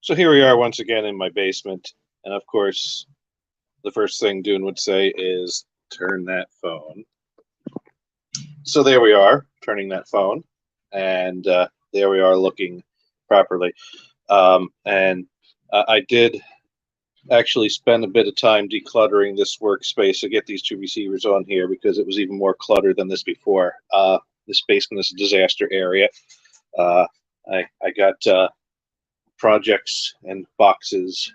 So here we are once again in my basement, and of course, the first thing Dune would say is turn that phone. So there we are, turning that phone, and there we are looking properly. And I did actually spend a bit of time decluttering this workspace to get these two receivers on here because it was even more cluttered than this before. This basement is a disaster area. Uh, I got projects and boxes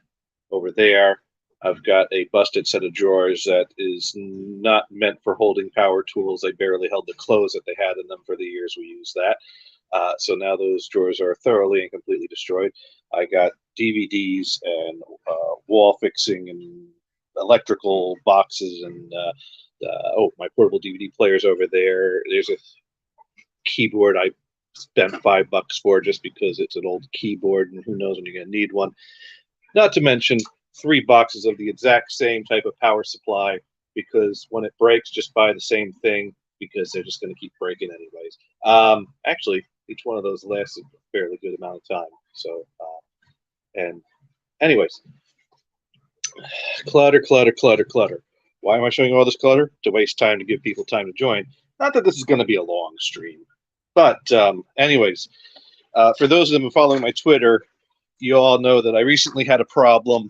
over there. I've got a busted set of drawers that is not meant for holding power tools. They barely held the clothes that they had in them for the years we used that. So now those drawers are thoroughly and completely destroyed. I got DVDs and wall fixing and electrical boxes and my portable DVD players over there. There's a keyboard I spent $5 for just because it's an old keyboard and who knows when you're going to need one. Not to mention 3 boxes of the exact same type of power supply because when it breaks, just buy the same thing because they're just going to keep breaking anyways. Actually, each one of those lasts a fairly good amount of time. So, and anyways, clutter, clutter, clutter, clutter. Why am I showing all this clutter? To waste time to give people time to join. Not that this is going to be a long stream. But anyways, for those of them following my Twitter, you all know that I recently had a problem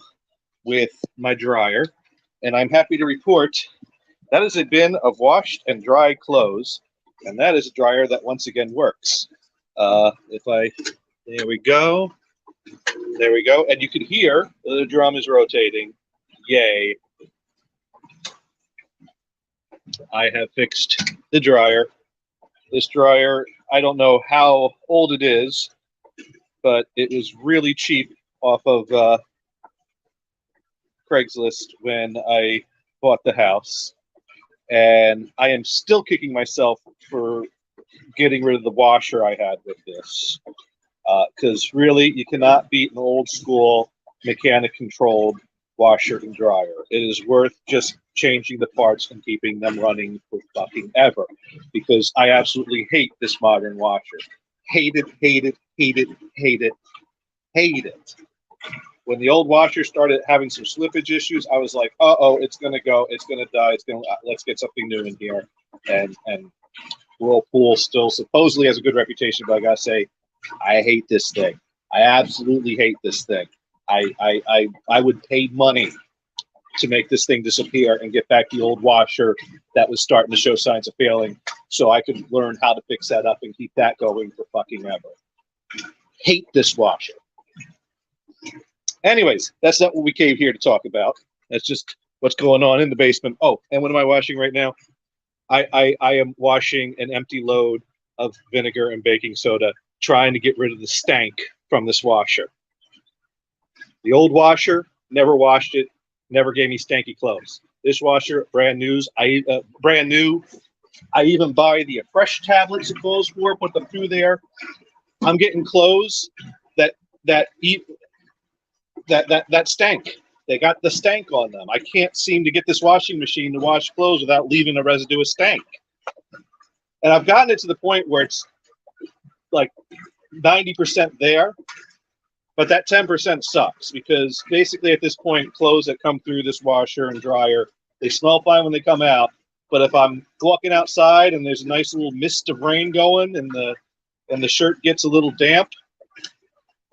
with my dryer, and I'm happy to report that is a bin of washed and dry clothes, and that is a dryer that once again works. There we go, and you can hear the drum is rotating. Yay! I have fixed the dryer. This dryer, I don't know how old it is, but it was really cheap off of Craigslist when I bought the house. And I am still kicking myself for getting rid of the washer I had with this. Because really, you cannot beat an old school mechanic controlled washer and dryer. It is worth just changing the parts and keeping them running for fucking ever. Because I absolutely hate this modern washer. Hate it, hate it, hate it, hate it, hate it. When the old washer started having some slippage issues, I was like, uh-oh, it's going to go, it's going to die, let's get something new in here. And Whirlpool still supposedly has a good reputation, but I got to say, I hate this thing. I absolutely hate this thing. I would pay money to make this thing disappear and get back the old washer that was starting to show signs of failing so I could learn how to fix that up and keep that going for fucking ever. Hate this washer. Anyways, that's not what we came here to talk about. That's just what's going on in the basement. Oh, and what am I washing right now? I am washing an empty load of vinegar and baking soda, trying to get rid of the stank from this washer. The old washer, never washed it, never gave me stanky clothes. This washer, brand new. I even buy the fresh tablets it goes for, put them through there. I'm getting clothes that stank. They got the stank on them. I can't seem to get this washing machine to wash clothes without leaving a residue of stank. And I've gotten it to the point where it's like 90% there, but that 10% sucks because basically at this point, clothes that come through this washer and dryer, they smell fine when they come out. But if I'm walking outside and there's a nice little mist of rain going and the shirt gets a little damp,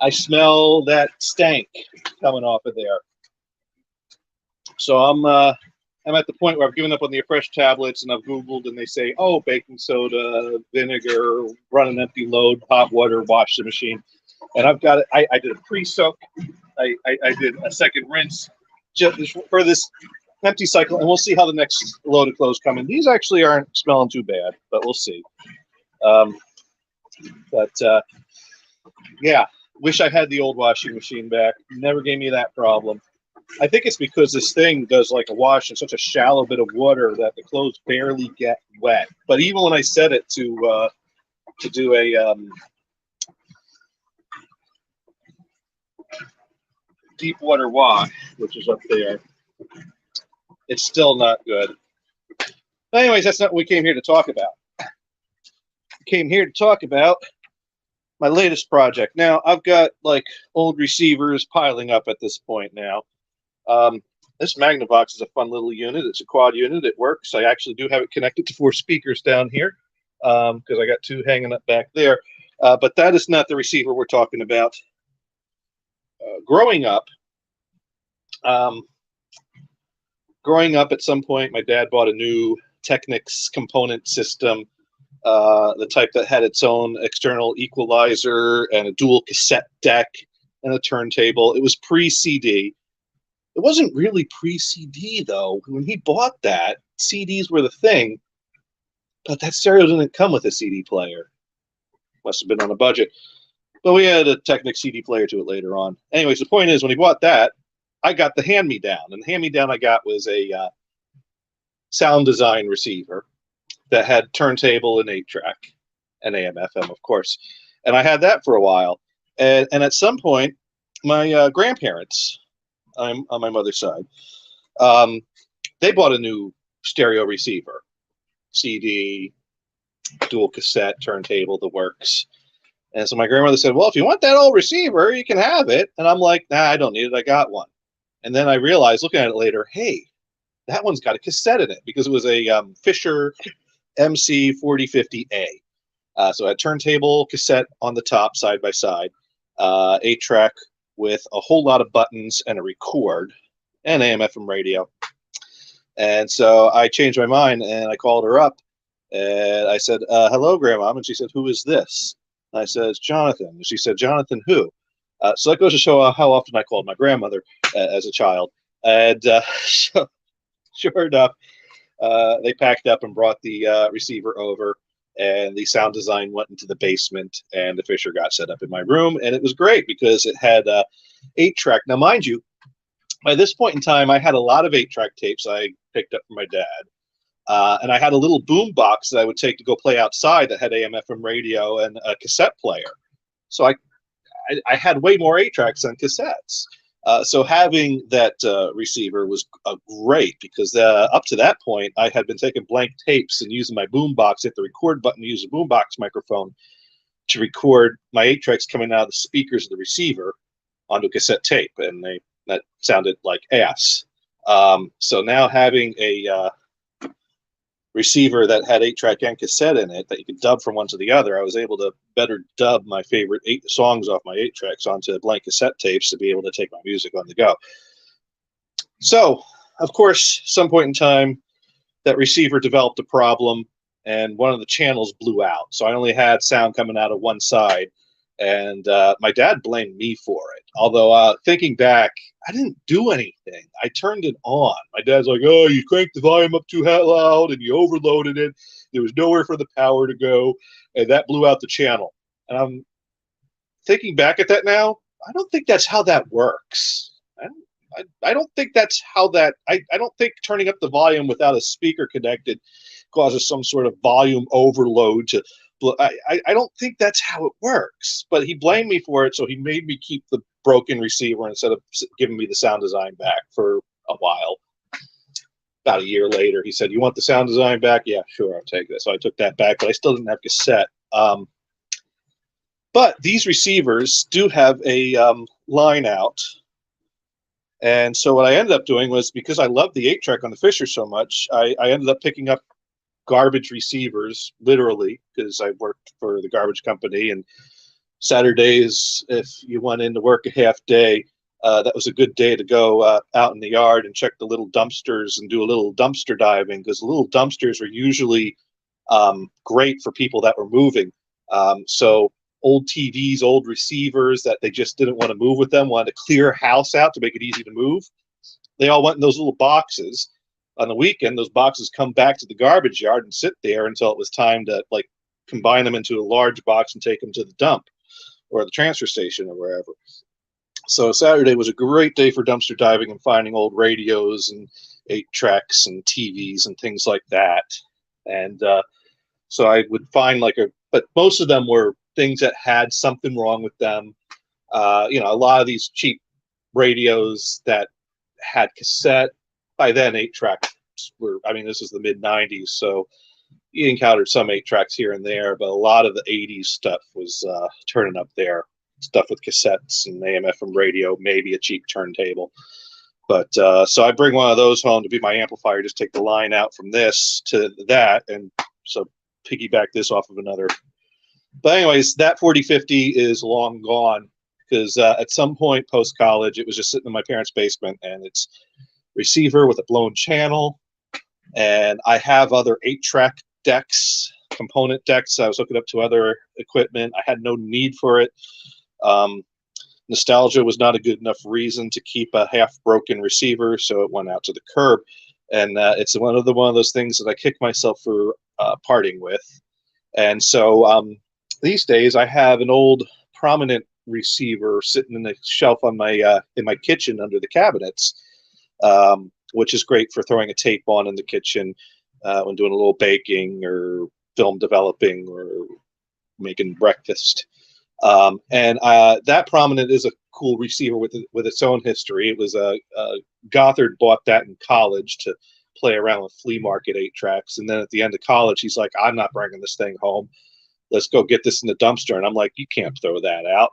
I smell that stank coming off of there. So I'm at the point where I've given up on the fresh tablets and I've Googled and they say, oh, baking soda, vinegar, run an empty load, hot water, wash the machine. And I've got it. I did a pre-soak. I did a second rinse just for this empty cycle, and we'll see how the next load of clothes come in. These actually aren't smelling too bad, but we'll see. Yeah, wish I had the old washing machine back. Never gave me that problem. I think it's because this thing does like a wash in such a shallow bit of water that the clothes barely get wet. But even when I set it to do a deep water wash, which is up there, it's still not good. But anyways, that's not what we came here to talk about. We came here to talk about my latest project. Now I've got like old receivers piling up at this point now. Um, this Magnavox is a fun little unit. It's a quad unit. It works. I actually do have it connected to 4 speakers down here because I got 2 hanging up back there. But that is not the receiver we're talking about. Growing up, um, at some point, my dad bought a new Technics component system, the type that had its own external equalizer and a dual cassette deck and a turntable. It was pre-CD. It wasn't really pre-CD, though. When he bought that, CDs were the thing, but that stereo didn't come with a CD player. Must have been on a budget. But we had a Technics CD player to it later on. Anyways, the point is, when he bought that, I got the hand-me-down. And the hand-me-down I got was a sound design receiver that had turntable and 8-track and AM/FM, of course. And I had that for a while. And at some point, my grandparents, I'm on my mother's side, they bought a new stereo receiver, CD, dual cassette, turntable, the works. And so my grandmother said, well, if you want that old receiver, you can have it. And I'm like, nah, I don't need it. I got one. And then I realized, looking at it later, hey, that one's got a cassette in it because it was a Fisher MC 4050A. So a turntable, cassette on the top, side by side, 8-track with a whole lot of buttons and a record and AM/FM radio. And so I changed my mind and I called her up and I said, hello, Grandma. And she said, who is this? And I said, it's Jonathan. And she said, Jonathan who? So that goes to show how often I called my grandmother as a child. And so, sure enough, they packed up and brought the receiver over, and the sound design went into the basement, and the Fisher got set up in my room. And it was great because it had 8-track. Now, mind you, by this point in time, I had a lot of 8-track tapes I picked up from my dad. And I had a little boom box that I would take to go play outside that had AM/FM radio and a cassette player. So I had way more 8-tracks than cassettes. So having that receiver was great because up to that point, I had been taking blank tapes and using my boombox, hit the record button, use a boombox microphone to record my 8-tracks coming out of the speakers of the receiver onto a cassette tape, and that sounded like ass. So now having a receiver that had 8-track and cassette in it that you could dub from one to the other, I was able to better dub my favorite 8 songs off my 8-tracks onto blank cassette tapes to be able to take my music on the go. So, of course, some point in time, that receiver developed a problem and one of the channels blew out. So I only had sound coming out of one side. And my dad blamed me for it. Although thinking back, I didn't do anything. I turned it on. My dad's like, oh, you cranked the volume up too loud and you overloaded it. There was nowhere for the power to go. And that blew out the channel. And I'm thinking back at that now, I don't think that's how that works. I don't think that's how that, I don't think turning up the volume without a speaker connected causes some sort of volume overload to, I don't think that's how it works, but he blamed me for it, so he made me keep the broken receiver instead of giving me the sound design back for a while. About a year later, he said, you want the sound design back? Yeah, sure, I'll take this. So I took that back, but I still didn't have cassette. But these receivers do have a line out. And so what I ended up doing was, because I loved the 8-track on the Fisher so much, I ended up picking up garbage receivers, literally, because I worked for the garbage company, and Saturdays, if you went in to work a half day, that was a good day to go out in the yard and check the little dumpsters and do a little dumpster diving, because the little dumpsters are usually great for people that were moving. So old TVs, old receivers that they just didn't want to move with them, wanted to clear a house out to make it easy to move. They all went in those little boxes. On the weekend, those boxes come back to the garbage yard and sit there until it was time to like combine them into a large box and take them to the dump or the transfer station or wherever. So Saturday was a great day for dumpster diving and finding old radios and 8-tracks and TVs and things like that. And so I would find but most of them were things that had something wrong with them. A lot of these cheap radios that had cassette. By then, 8-tracks were, this is the mid-90s, so, you encountered some 8-tracks here and there, but a lot of the 80s stuff was turning up there. Stuff with cassettes and AM/FM radio, maybe a cheap turntable. But so I bring one of those home to be my amplifier, just take the line out from this to that, and so piggyback this off of another. But anyways, that 4050 is long gone because at some point post-college, it was just sitting in my parents' basement, and it's receiver with a blown channel, and I have other 8-track decks, component decks. I was hooking up to other equipment. I had no need for it. Nostalgia was not a good enough reason to keep a half-broken receiver, so it went out to the curb. And it's one of those things that I kick myself for parting with. And so these days, I have an old prominent receiver sitting in the shelf on my in my kitchen under the cabinets, which is great for throwing a tape on in the kitchen when doing a little baking or film developing or making breakfast. And that prominent is a cool receiver with its own history. It was Gothard bought that in college to play around with flea market 8-tracks, and then at the end of college, he's like, "I'm not bringing this thing home. Let's go get this in the dumpster." And I'm like, "You can't throw that out.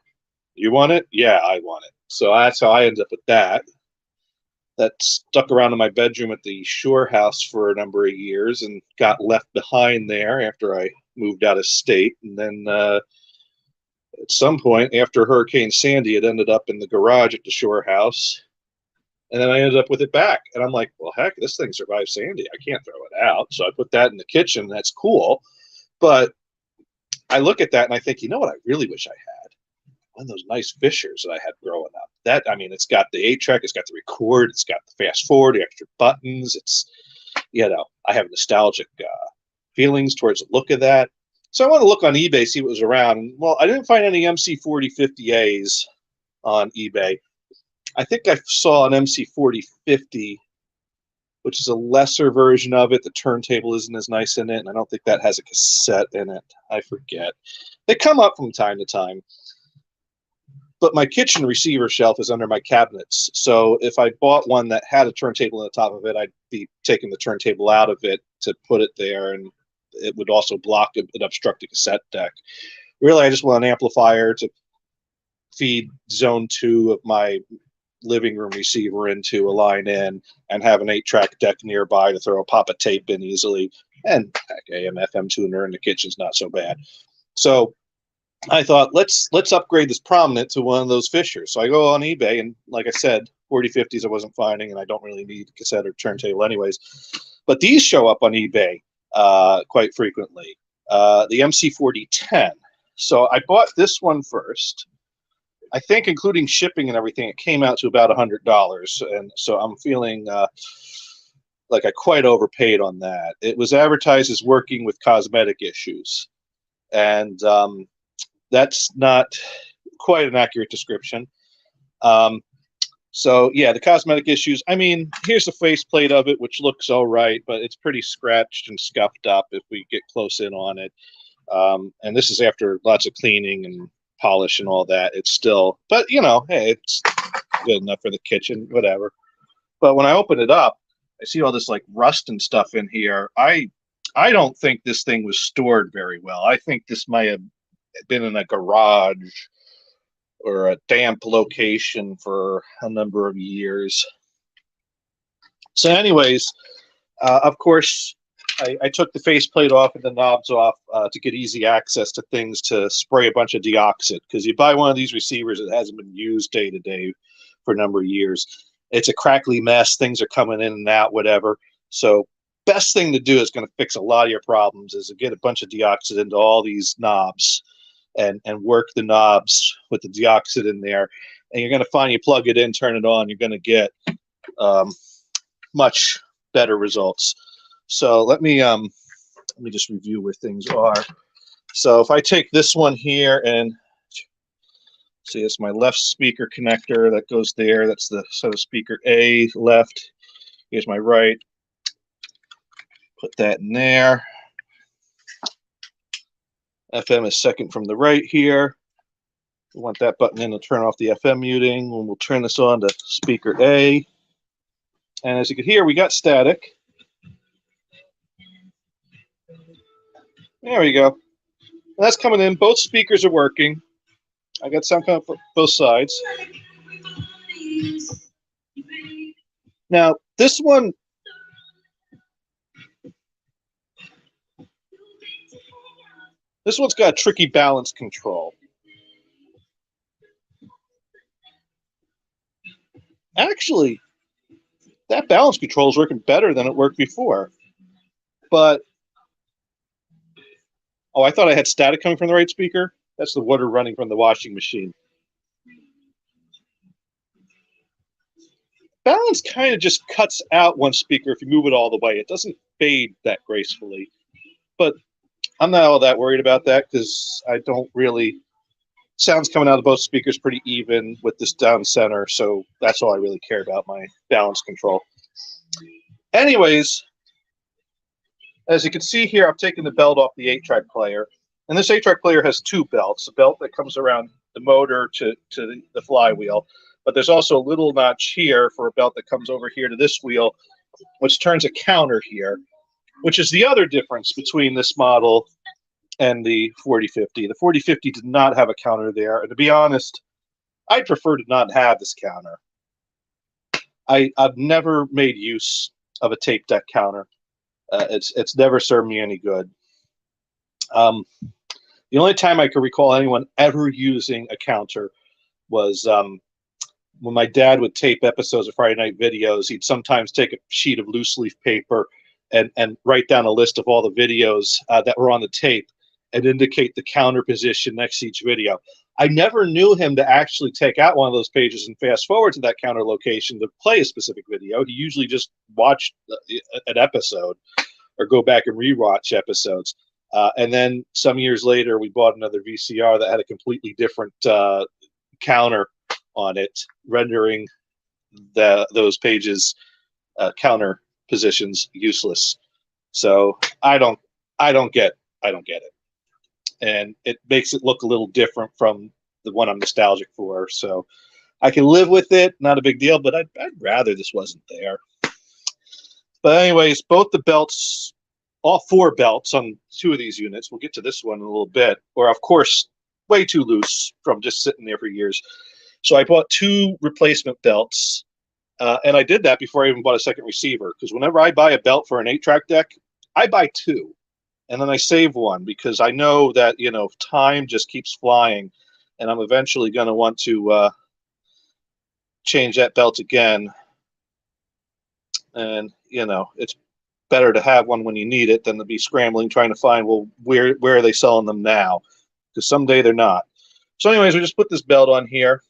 You want it? Yeah, I want it." So that's how I ended up with that. That stuck around in my bedroom at the Shore House for a number of years and got left behind there after I moved out of state, and then. At some point after Hurricane Sandy, it ended up in the garage at the Shore House, and then I ended up with it back. And I'm like, well, heck, this thing survived Sandy. I can't throw it out. So I put that in the kitchen. That's cool. But I look at that and I think, you know what I really wish I had? One of those nice Fishers that I had growing up. That, I mean, it's got the 8-track, it's got the record, it's got the fast forward, the extra buttons. It's, you know, I have nostalgic feelings towards the look of that. So I want to look on eBay, see what was around. Well, I didn't find any MC4050As on eBay. I think I saw an MC4050, which is a lesser version of it. The turntable isn't as nice in it, and I don't think that has a cassette in it. I forget. They come up from time to time. But my kitchen receiver shelf is under my cabinets. So if I bought one that had a turntable on the top of it, I'd be taking the turntable out of it to put it there, and it would also block and obstruct the cassette deck. Really, I just want an amplifier to feed zone 2 of my living room receiver into a line in, and have an 8-track deck nearby to throw a pop of tape in easily. And heck, AM/FM tuner in the kitchen's not so bad. So I thought, let's upgrade this prominent to one of those Fishers. So I go on eBay, and like I said, 4050s I wasn't finding, and I don't really need a cassette or turntable anyways. But these show up on eBay quite frequently. The MC4010. So I bought this one first. I think including shipping and everything, it came out to about $100. And so I'm feeling like I quite overpaid on that. It was advertised as working with cosmetic issues. And that's not quite an accurate description. So yeah, the cosmetic issues, I mean, here's the faceplate of it, which looks all right, but it's pretty scratched and scuffed up if we get close in on it. And this is after lots of cleaning and polish and all that. It's still, but you know, hey, it's good enough for the kitchen, whatever. But when I open it up, I see all this like rust and stuff in here. I don't think this thing was stored very well. I think this might have been in a garage or a damp location for a number of years. So anyways, of course, I took the faceplate off and the knobs off to get easy access to things to spray a bunch of deoxit, because you buy one of these receivers that hasn't been used day to day for a number of years. It's a crackly mess. Things are coming in and out, whatever. So best thing to do is going to fix a lot of your problems is to get a bunch of deoxit into all these knobs and work the knobs with the deoxit in there. And you're going to find you plug it in, turn it on, you're going to get much better results. So let me just review where things are. So if I take this one here and see, it's my left speaker connector that goes there. That's the set of speaker A left. Here's my right. Put that in there. FM is second from the right here. We want that button in to turn off the FM muting. And we'll turn this on to speaker A. And as you can hear, we got static. There we go. That's coming in. Both speakers are working. I got sound coming from both sides. Now, this one's got tricky balance control. Actually, that balance control is working better than it worked before. But, oh, I thought I had static coming from the right speaker. That's the water running from the washing machine. Balance kind of just cuts out one speaker if you move it all the way. It doesn't fade that gracefully. But I'm not all that worried about that because I don't really... Sound's coming out of both speakers pretty even with this down center, so that's all I really care about, my balance control. Anyways, as you can see here, I'm taking the belt off the 8-track player. And this 8-track player has two belts, a belt that comes around the motor to the flywheel. But there's also a little notch here for a belt that comes over here to this wheel, which turns a counter here, which is the other difference between this model and the 4050. The 4050 did not have a counter there. And to be honest, I'd prefer to not have this counter. I've never made use of a tape deck counter. It's never served me any good. The only time I could recall anyone ever using a counter was when my dad would tape episodes of Friday Night Videos. He'd sometimes take a sheet of loose leaf paper and write down a list of all the videos that were on the tape and indicate the counter position next to each video. I never knew him to actually take out one of those pages and fast forward to that counter location to play a specific video. He usually just watched an episode or go back and rewatch episodes. And then some years later, we bought another VCR that had a completely different counter on it, rendering those pages counter positions useless. So I don't get it. And it makes it look a little different from the one I'm nostalgic for. So I can live with it, not a big deal, but I'd rather this wasn't there. But anyways, both the belts, all four belts on two of these units, we'll get to this one in a little bit, or of course, way too loose from just sitting there for years. So I bought two replacement belts, and I did that before I even bought a second receiver, because whenever I buy a belt for an 8-track deck, I buy two. And then I save one because I know that, you know, time just keeps flying and I'm eventually going to want to change that belt again. And, you know, it's better to have one when you need it than to be scrambling trying to find, well, where are they selling them now? Because someday they're not. So anyways, we just put this belt on here.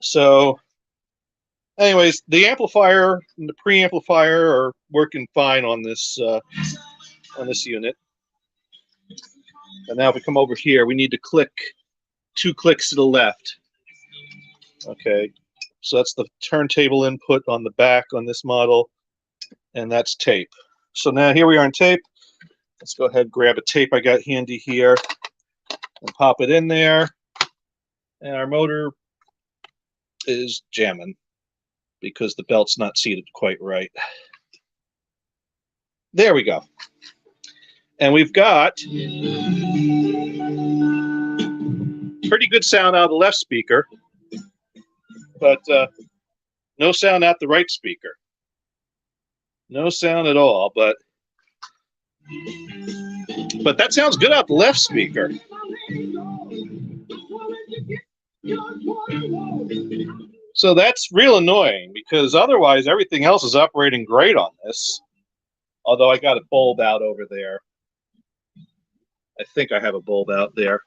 So anyways, the amplifier and the preamplifier are working fine on this unit. And now if we come over here, we need to click 2 clicks to the left. Okay, so that's the turntable input on the back on this model, and that's tape. So now here we are on tape. Let's go ahead and grab a tape I got handy here and pop it in there. And our motor is jamming because the belt's not seated quite right. There we go. And we've got pretty good sound out of the left speaker, but no sound out the right speaker. No sound at all, but that sounds good out the left speaker. So that's real annoying because otherwise everything else is operating great on this. Although I got a bulb out over there. I think I have a bulb out there.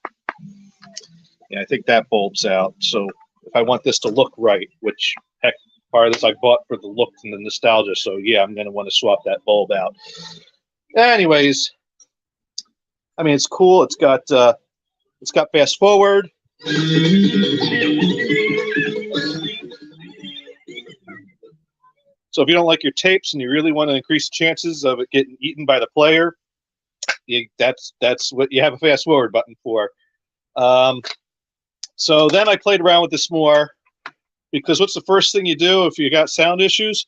Yeah, I think that bulb's out. So if I want this to look right, which heck, part of this I bought for the look and the nostalgia. So yeah, I'm going to want to swap that bulb out. Anyways, I mean, it's cool. It's got fast forward. So if you don't like your tapes and you really want to increase the chances of it getting eaten by the player, that's what you have a fast forward button for. So then I played around with this more because what's the first thing you do if you got sound issues?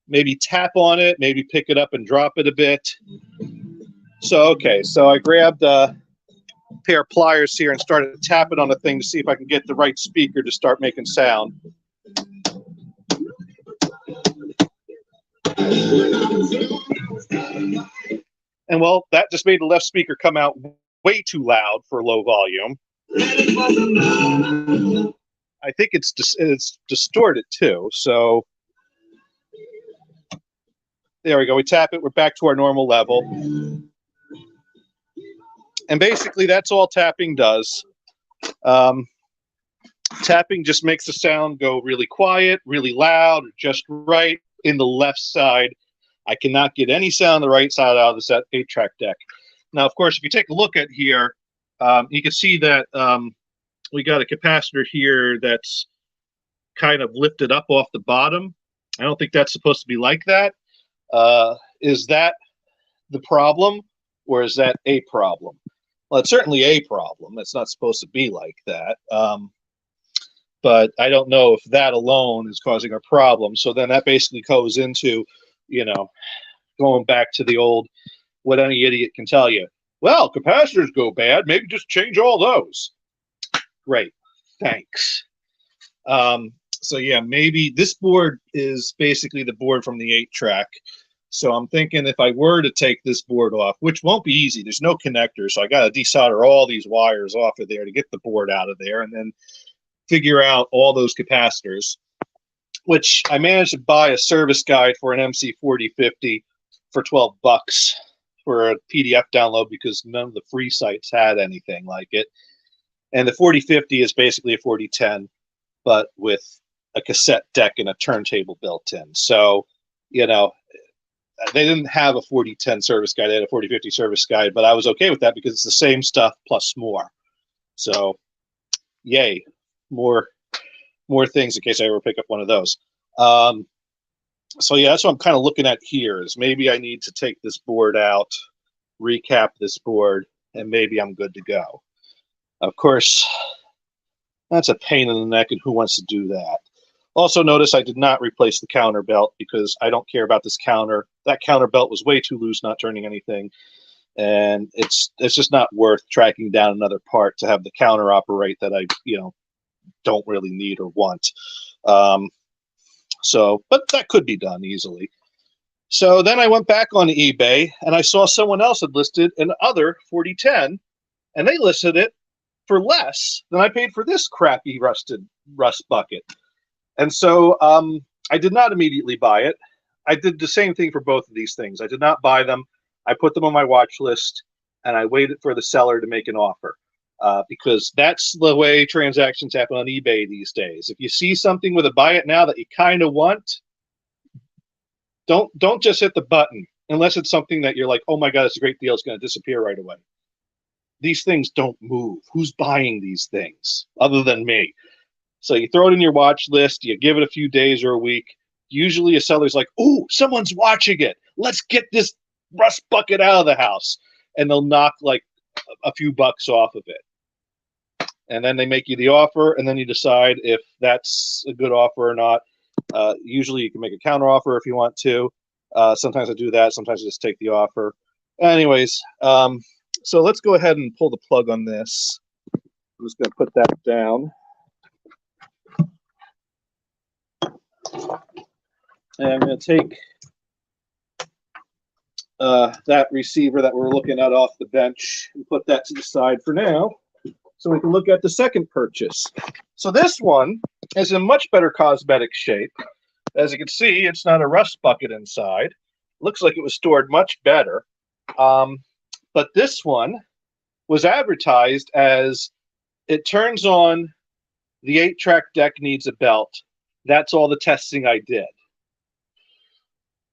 Maybe tap on it, maybe pick it up and drop it a bit. So, okay, so I grabbed a pair of pliers here and started tapping on the thing to see if I can get the right speaker to start making sound. And well, that just made the left speaker come out way too loud for low volume. I think it's distorted too. So there we go. We tap it. We're back to our normal level. And basically, that's all tapping does. Tapping just makes the sound go really quiet, really loud, just right in the left side. I cannot get any sound on the right side out of this 8-track deck. Now, of course, if you take a look at here, you can see that we got a capacitor here that's kind of lifted up off the bottom. I don't think that's supposed to be like that. Is that the problem, or is that a problem? Well, it's certainly a problem. It's not supposed to be like that. But I don't know if that alone is causing a problem. So then that basically goes into, you know, going back to the old, what any idiot can tell you. Well, capacitors go bad. Maybe just change all those. Great. Thanks. So yeah, maybe this board is basically the board from the 8-track. So I'm thinking if I were to take this board off, which won't be easy, there's no connector, so I got to desolder all these wires off of there to get the board out of there, and then figure out all those capacitors, which I managed to buy a service guide for an MC4050 for $12 for a PDF download because none of the free sites had anything like it. And the 4050 is basically a 4010, but with a cassette deck and a turntable built in. So, you know, they didn't have a 4010 service guide. They had a 4050 service guide, but I was okay with that because it's the same stuff plus more. So, yay, more things in case I ever pick up one of those. So yeah, that's what I'm kind of looking at here is maybe I need to take this board out, recap this board, and maybe I'm good to go. Of course, that's a pain in the neck, and who wants to do that? Also notice I did not replace the counter belt because I don't care about this counter. That counter belt was way too loose, not turning anything. And it's just not worth tracking down another part to have the counter operate that I, don't really need or want. But that could be done easily. So then I went back on eBay and I saw someone else had listed an other 4010, and they listed it for less than I paid for this crappy rust bucket. And so I did not immediately buy it. I did the same thing for both of these things. I did not buy them. I put them on my watch list and I waited for the seller to make an offer. Because that's the way transactions happen on eBay these days. If you see something with a buy it now that you kind of want, don't just hit the button unless it's something that you're like, oh my God, it's a great deal. It's going to disappear right away. These things don't move. Who's buying these things other than me? So you throw it in your watch list. You give it a few days or a week. Usually a seller's like, oh, someone's watching it. Let's get this rust bucket out of the house. And they'll knock like a few bucks off of it. And then they make you the offer, and then you decide if that's a good offer or not. Usually you can make a counter offer if you want to. Sometimes I do that. Sometimes I just take the offer. Anyways, so let's go ahead and pull the plug on this. I'm just going to put that down. And I'm going to take that receiver that we're looking at off the bench and put that to the side for now, so we can look at the second purchase. So this one is in much better cosmetic shape. As you can see, it's not a rust bucket inside. Looks like it was stored much better. But this one was advertised as, it turns on, the 8-track deck needs a belt. That's all the testing I did.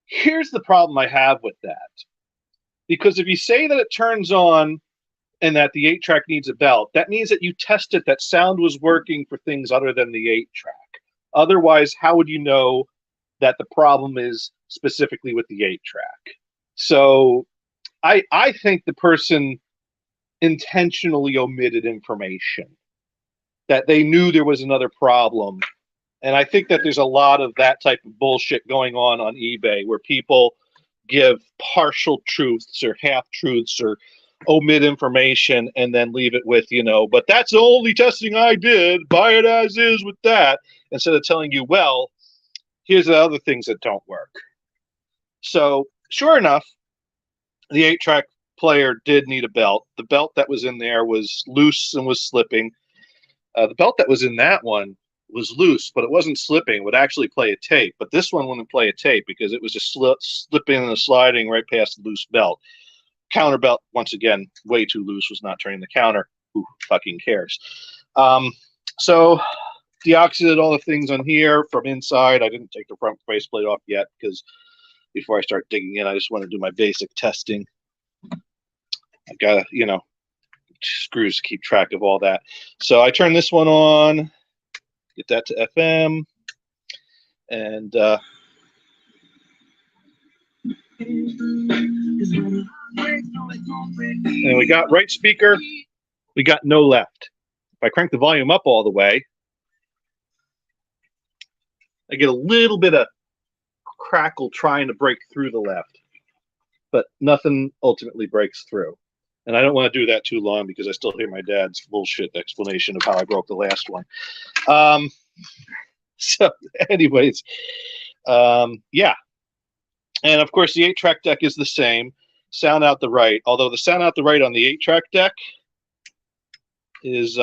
Here's the problem I have with that. Because if you say that it turns on and that the 8-track needs a belt, that means that you tested that sound was working for things other than the 8-track. Otherwise, how would you know that the problem is specifically with the 8-track? So I think the person intentionally omitted information, that they knew there was another problem. And I think that there's a lot of that type of bullshit going on eBay where people give partial truths or half truths or omit information and then leave it with, but that's the only testing I did, buy it as is with that, instead of telling you, well, here's the other things that don't work. So sure enough, the 8-track player did need a belt. The belt that was in there was loose and was slipping. The belt that was in that one was loose, but it wasn't slipping. It would actually play a tape. But this one wouldn't play a tape because it was just slipping and sliding right past the loose belt. Counter belt, once again, way too loose, was not turning the counter. Who fucking cares? So deoxided all the things on here from inside. I didn't take the front faceplate off yet because before I start digging in, I just want to do my basic testing. I've got to, screws to keep track of all that. So I turn this one on, get that to FM, and we got right speaker, we got no left. If I crank the volume up all the way, I get a little bit of crackle trying to break through the left, but nothing ultimately breaks through. And I don't want to do that too long because I still hear my dad's bullshit explanation of how I broke the last one. So anyways, yeah. And of course, the 8-track deck is the same. Sound out the right. Although the sound out the right on the 8-track deck is,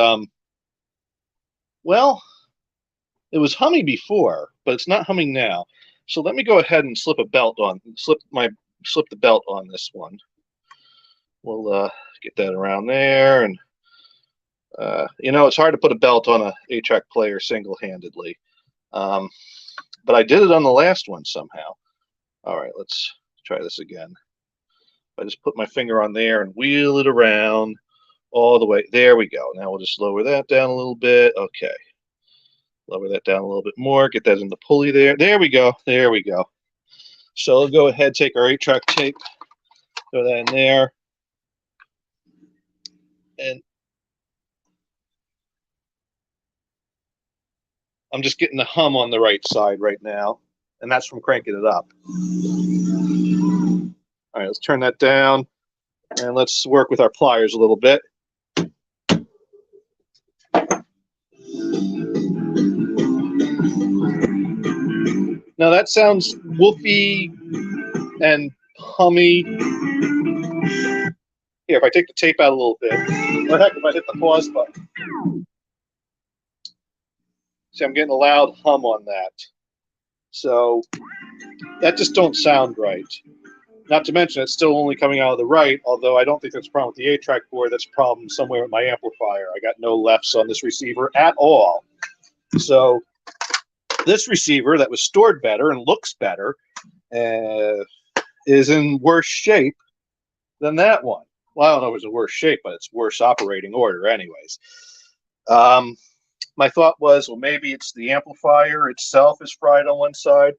well, it was humming before, but it's not humming now. So let me go ahead and slip the belt on this one. We'll get that around there, and it's hard to put a belt on a 8-track player single-handedly, but I did it on the last one somehow. All right, let's try this again. I just put my finger on there and wheel it around all the way. There we go. Now we'll just lower that down a little bit. Okay, lower that down a little bit more. Get that in the pulley there. There we go. There we go. So we'll go ahead, take our 8-track tape, throw that in there. And I'm just getting the hum on the right side right now, and that's from cranking it up. All right, let's turn that down, and let's work with our pliers a little bit. Now that sounds woofy and hummy. Here, if I take the tape out a little bit, what heck if I hit the pause button? See, I'm getting a loud hum on that. So that just don't sound right. Not to mention, it's still only coming out of the right, although I don't think that's a problem with the 8-track board. That's a problem somewhere with my amplifier. I got no lefts on this receiver at all. So this receiver that was stored better and looks better is in worse shape than that one. Well, I don't know if it's in worse shape, but it's worse operating order anyways. My thought was, well, maybe it's the amplifier itself is fried on one side.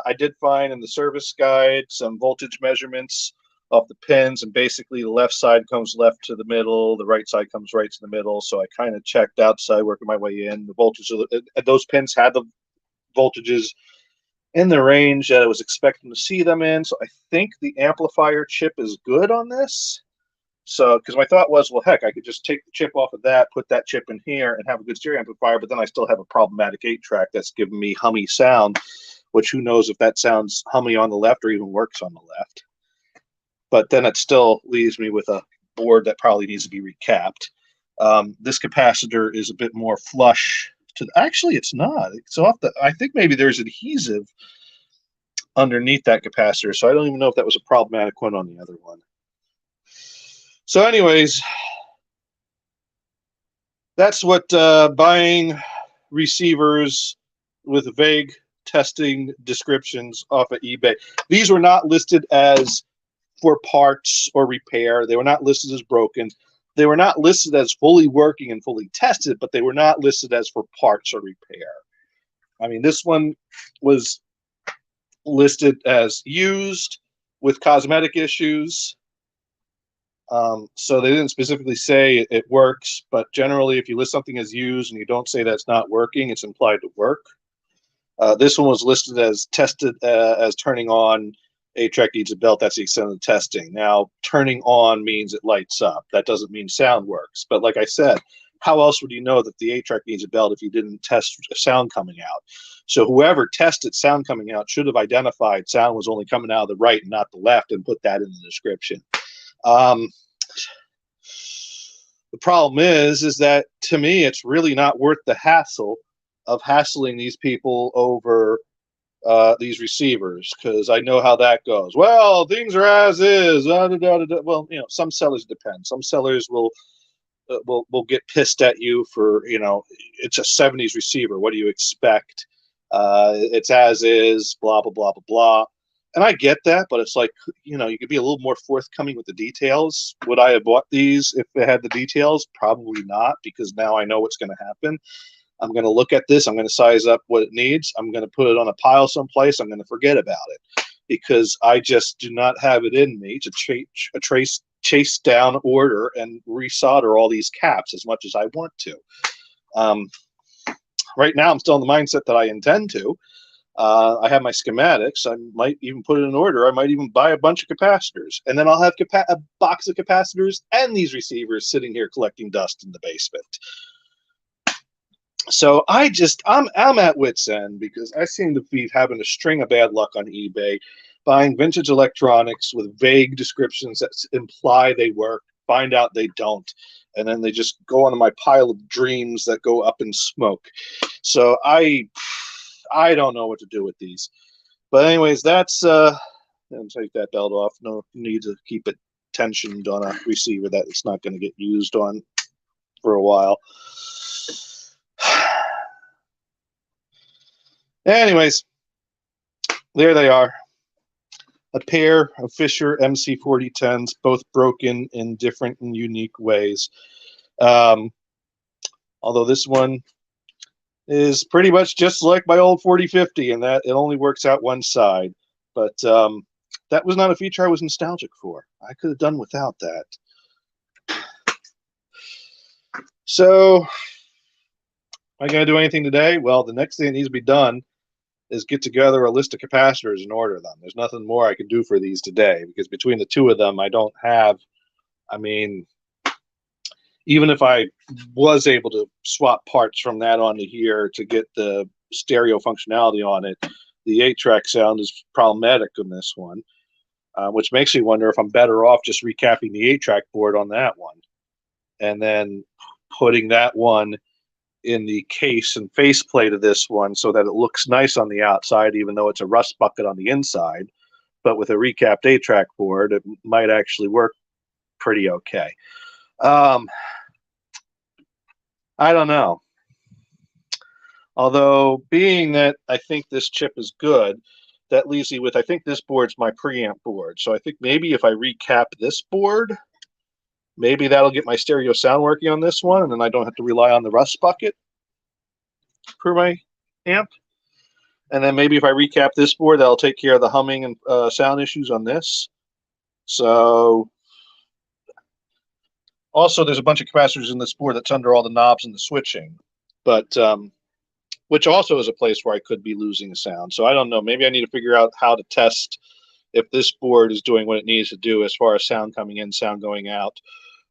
I did find in the service guide some voltage measurements of the pins, and basically the left side comes left to the middle, the right side comes right to the middle. So I kind of checked outside, working my way in. The voltage of those pins had the voltages in the range that I was expecting to see them in. So I think the amplifier chip is good on this. So, because my thought was, well, heck, I could just take the chip off of that, put that chip in here, and have a good stereo amplifier, but then I still have a problematic 8-track that's giving me hummy sound, which who knows if that sounds hummy on the left or even works on the left. But then it still leaves me with a board that probably needs to be recapped. This capacitor is a bit more flush to actually it's not. It's off the, I think maybe there's adhesive underneath that capacitor, so I don't even know if that was a problematic one on the other one. So anyways, that's what buying receivers with vague testing descriptions off of eBay. These were not listed as for parts or repair. They were not listed as broken. They were not listed as fully working and fully tested, but they were not listed as for parts or repair. I mean, this one was listed as used with cosmetic issues. So they didn't specifically say it works, but generally if you list something as used and you don't say that's not working, it's implied to work. This one was listed as tested as turning on 8-track needs a belt. That's the extent of the testing. Now, turning on means it lights up. That doesn't mean sound works. But like I said, how else would you know that the 8-track needs a belt if you didn't test sound coming out? So whoever tested sound coming out should have identified sound was only coming out of the right and not the left and put that in the description. The problem is that to me, it's really not worth the hassle of hassling these people over these receivers, because I know how that goes. Well, things are as is. Well, you know, some sellers depend. Some sellers will get pissed at you for, you know, it's a 70s receiver. What do you expect? It's as is, blah, blah, blah, blah, blah. And I get that, but it's like, you know, you could be a little more forthcoming with the details. Would I have bought these if they had the details? Probably not, because now I know what's going to happen. I'm going to look at this. I'm going to size up what it needs. I'm going to put it on a pile someplace. I'm going to forget about it because I just do not have it in me to chase down, order, and resolder all these caps as much as I want to. Right now, I'm still in the mindset that I intend to. I have my schematics. I might even put it in order. I might even buy a bunch of capacitors, and then I'll have a box of capacitors and these receivers sitting here collecting dust in the basement. So I'm at wit's end because I seem to be having a string of bad luck on eBay, buying vintage electronics with vague descriptions that imply they work, find out they don't, and then they just go onto my pile of dreams that go up in smoke. So I don't know what to do with these. But anyways, that's and take that belt off. No need to keep it tensioned on a receiver that it's not going to get used on for a while. Anyways, there they are. A pair of Fisher MC4010s, both broken in different and unique ways. Although this one is pretty much just like my old 4050 in that it only works out one side. But that was not a feature I was nostalgic for. I could have done without that. So, am I going to do anything today? Well, the next thing that needs to be done is get together a list of capacitors and order them. There's nothing more I can do for these today because between the two of them, I don't have, I mean, even if I was able to swap parts from that onto here to get the stereo functionality on it, the 8-track sound is problematic on this one, which makes me wonder if I'm better off just recapping the 8-track board on that one and then putting that one in the case and faceplate of this one so that it looks nice on the outside, even though it's a rust bucket on the inside. But with a recapped 8-track board, it might actually work pretty okay. I don't know. Although, being that I think this chip is good, that leaves me with, I think this board's my preamp board. So I think maybe if I recap this board, maybe that'll get my stereo sound working on this one, and then I don't have to rely on the rust bucket for my amp. And then maybe if I recap this board, that'll take care of the humming and sound issues on this. So also, there's a bunch of capacitors in this board that's under all the knobs and the switching, but which also is a place where I could be losing the sound. So I don't know. Maybe I need to figure out how to test if this board is doing what it needs to do as far as sound coming in, sound going out,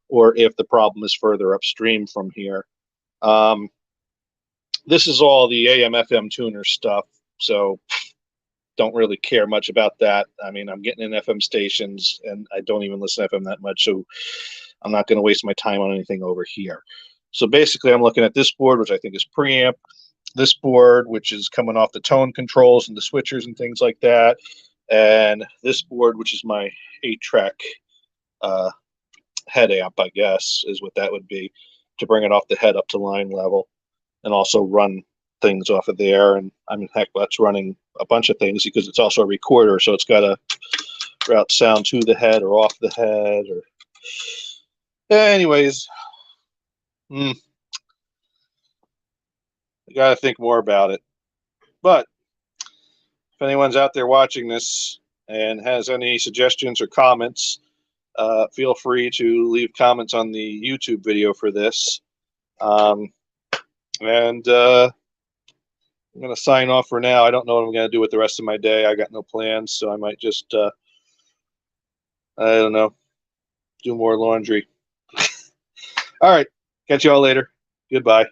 or if the problem is further upstream from here. This is all the AM/FM tuner stuff, so don't really care much about that. I mean, I'm getting in FM stations, and I don't even listen to FM that much, so I'm not going to waste my time on anything over here. So basically, I'm looking at this board, which I think is preamp, this board, which is coming off the tone controls and the switchers and things like that, and this board, which is my 8-track head amp, I guess, is what that would be, to bring it off the head up to line level, and also run things off of there. And I mean, heck, that's running a bunch of things because it's also a recorder, so it's got to route sound to the head or off the head. Or anyways, I got to think more about it. But if anyone's out there watching this and has any suggestions or comments, feel free to leave comments on the YouTube video for this. I'm gonna sign off for now. I don't know what I'm gonna do with the rest of my day. I got no plans, so I might just I don't know, do more laundry. All right, catch y'all later. Goodbye.